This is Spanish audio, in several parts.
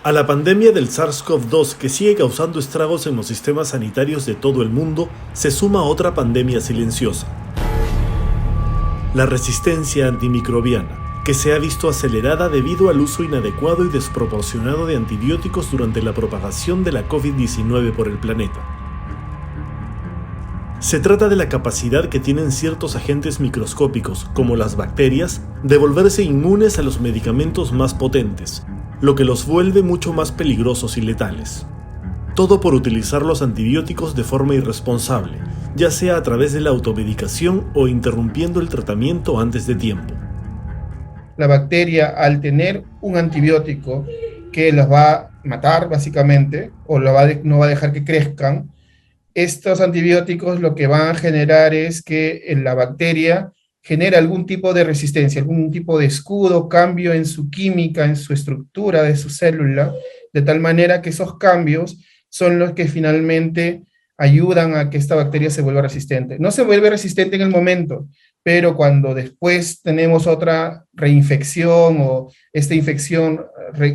A la pandemia del SARS-CoV-2, que sigue causando estragos en los sistemas sanitarios de todo el mundo, se suma otra pandemia silenciosa: la resistencia antimicrobiana, que se ha visto acelerada debido al uso inadecuado y desproporcionado de antibióticos durante la propagación de la COVID-19 por el planeta. Se trata de la capacidad que tienen ciertos agentes microscópicos, como las bacterias, de volverse inmunes a los medicamentos más potentes, lo que los vuelve mucho más peligrosos y letales. Todo por utilizar los antibióticos de forma irresponsable, ya sea a través de la automedicación o interrumpiendo el tratamiento antes de tiempo. La bacteria, al tener un antibiótico que las va a matar básicamente, o no va a dejar que crezcan, estos antibióticos lo que van a generar es que la bacteria genera algún tipo de resistencia, algún tipo de escudo, cambio en su química, en su estructura de su célula, de tal manera que esos cambios son los que finalmente ayudan a que esta bacteria se vuelva resistente. No se vuelve resistente en el momento, pero cuando después tenemos otra reinfección o esta infección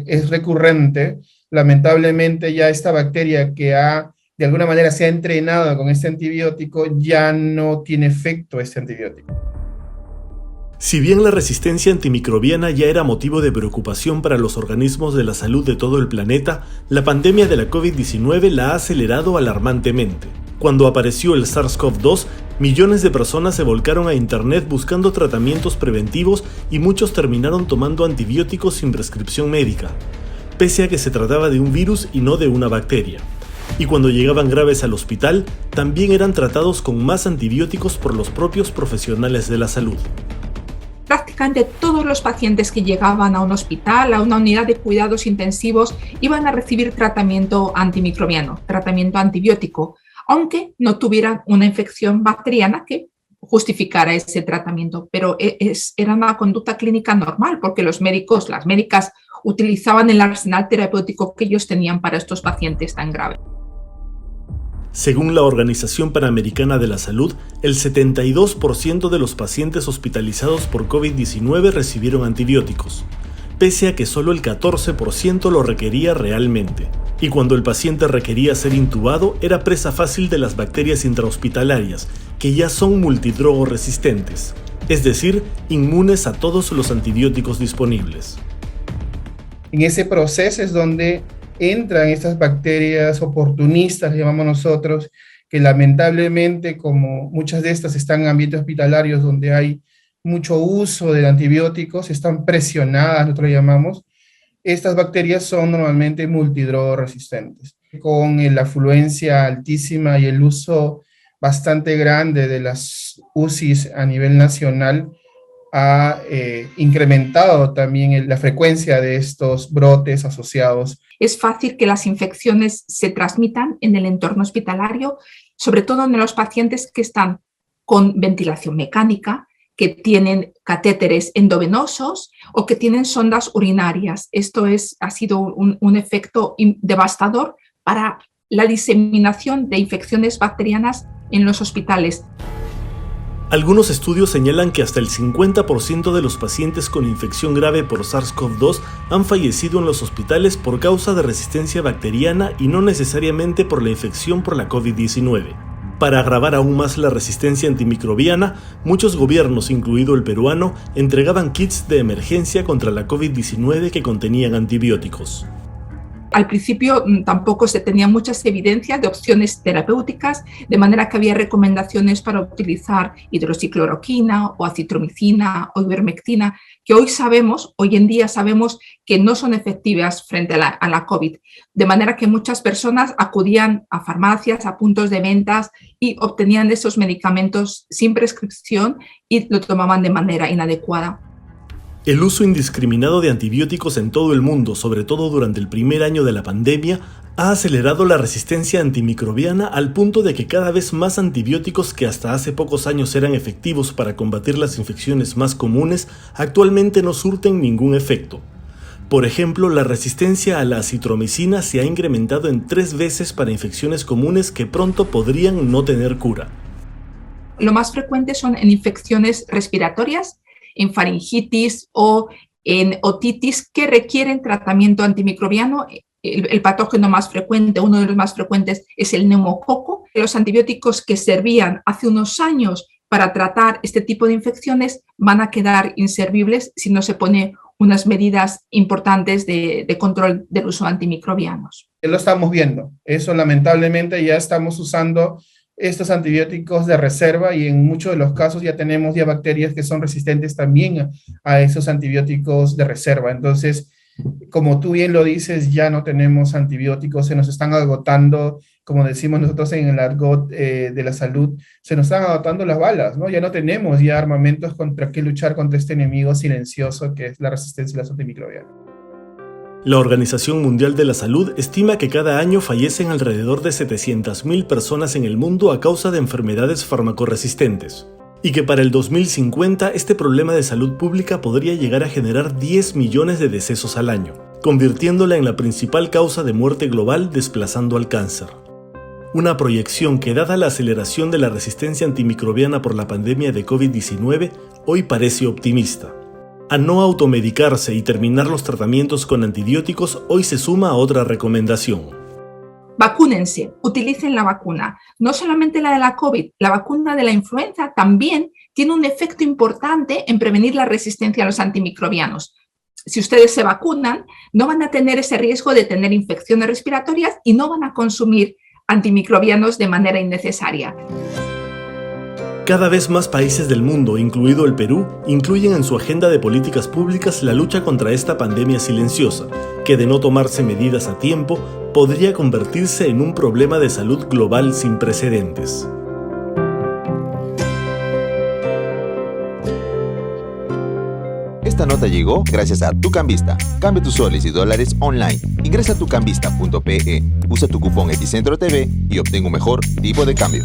es recurrente, lamentablemente ya esta bacteria que de alguna manera se ha entrenado con este antibiótico ya no tiene efecto este antibiótico. Si bien la resistencia antimicrobiana ya era motivo de preocupación para los organismos de la salud de todo el planeta, la pandemia de la COVID-19 la ha acelerado alarmantemente. Cuando apareció el SARS-CoV-2, millones de personas se volcaron a Internet buscando tratamientos preventivos y muchos terminaron tomando antibióticos sin prescripción médica, pese a que se trataba de un virus y no de una bacteria. Y cuando llegaban graves al hospital, también eran tratados con más antibióticos por los propios profesionales de la salud. Prácticamente todos los pacientes que llegaban a un hospital, a una unidad de cuidados intensivos, iban a recibir tratamiento antimicrobiano, tratamiento antibiótico, aunque no tuvieran una infección bacteriana que justificara ese tratamiento. Pero era una conducta clínica normal, porque los médicos, las médicas, utilizaban el arsenal terapéutico que ellos tenían para estos pacientes tan graves. Según la Organización Panamericana de la Salud, el 72% de los pacientes hospitalizados por COVID-19 recibieron antibióticos, pese a que solo el 14% lo requería realmente. Y cuando el paciente requería ser intubado, era presa fácil de las bacterias intrahospitalarias, que ya son multidrogoresistentes, es decir, inmunes a todos los antibióticos disponibles. En ese proceso es donde entran estas bacterias oportunistas, llamamos nosotros, que lamentablemente, como muchas de estas están en ambientes hospitalarios donde hay mucho uso de antibióticos, están presionadas, nosotros llamamos, estas bacterias son normalmente multidrogoresistentes. Con la afluencia altísima y el uso bastante grande de las UCIs a nivel nacional, ha incrementado también la frecuencia de estos brotes asociados. Es fácil que las infecciones se transmitan en el entorno hospitalario, sobre todo en los pacientes que están con ventilación mecánica, que tienen catéteres endovenosos o que tienen sondas urinarias. Esto ha sido un efecto devastador para la diseminación de infecciones bacterianas en los hospitales. Algunos estudios señalan que hasta el 50% de los pacientes con infección grave por SARS-CoV-2 han fallecido en los hospitales por causa de resistencia bacteriana y no necesariamente por la infección por la COVID-19. Para agravar aún más la resistencia antimicrobiana, muchos gobiernos, incluido el peruano, entregaban kits de emergencia contra la COVID-19 que contenían antibióticos. Al principio tampoco se tenían muchas evidencias de opciones terapéuticas, de manera que había recomendaciones para utilizar hidroxicloroquina o acitromicina o ivermectina, que hoy en día sabemos que no son efectivas frente a la COVID. De manera que muchas personas acudían a farmacias, a puntos de ventas y obtenían esos medicamentos sin prescripción y lo tomaban de manera inadecuada. El uso indiscriminado de antibióticos en todo el mundo, sobre todo durante el primer año de la pandemia, ha acelerado la resistencia antimicrobiana al punto de que cada vez más antibióticos que hasta hace pocos años eran efectivos para combatir las infecciones más comunes, actualmente no surten ningún efecto. Por ejemplo, la resistencia a la acitromicina se ha incrementado en 3 veces para infecciones comunes que pronto podrían no tener cura. Lo más frecuente son en infecciones respiratorias, en faringitis o en otitis que requieren tratamiento antimicrobiano. El patógeno más frecuente, uno de los más frecuentes, es el neumococo. Los antibióticos que servían hace unos años para tratar este tipo de infecciones van a quedar inservibles si no se pone unas medidas importantes de control del uso de antimicrobianos. Lo estamos viendo. Eso lamentablemente ya estamos usando estos antibióticos de reserva y en muchos de los casos ya tenemos ya bacterias que son resistentes también a esos antibióticos de reserva. Entonces, como tú bien lo dices, ya no tenemos antibióticos, se nos están agotando, como decimos nosotros en el argot de la salud, se nos están agotando las balas, ¿no? Ya no tenemos ya armamentos contra que luchar contra este enemigo silencioso que es la resistencia a las antimicrobianas. La Organización Mundial de la Salud estima que cada año fallecen alrededor de 700.000 personas en el mundo a causa de enfermedades farmacoresistentes, y que para el 2050 este problema de salud pública podría llegar a generar 10 millones de decesos al año, convirtiéndola en la principal causa de muerte global, desplazando al cáncer. Una proyección que, dada la aceleración de la resistencia antimicrobiana por la pandemia de COVID-19, hoy parece optimista. A no automedicarse y terminar los tratamientos con antibióticos, hoy se suma a otra recomendación. Vacúnense, utilicen la vacuna. No solamente la de la COVID, la vacuna de la influenza también tiene un efecto importante en prevenir la resistencia a los antimicrobianos. Si ustedes se vacunan, no van a tener ese riesgo de tener infecciones respiratorias y no van a consumir antimicrobianos de manera innecesaria. Cada vez más países del mundo, incluido el Perú, incluyen en su agenda de políticas públicas la lucha contra esta pandemia silenciosa, que de no tomarse medidas a tiempo, podría convertirse en un problema de salud global sin precedentes. Esta nota llegó gracias a Tucambista. Cambia tus soles y dólares online. Ingresa a tucambista.pe, usa tu cupón Epicentro TV y obtén un mejor tipo de cambio.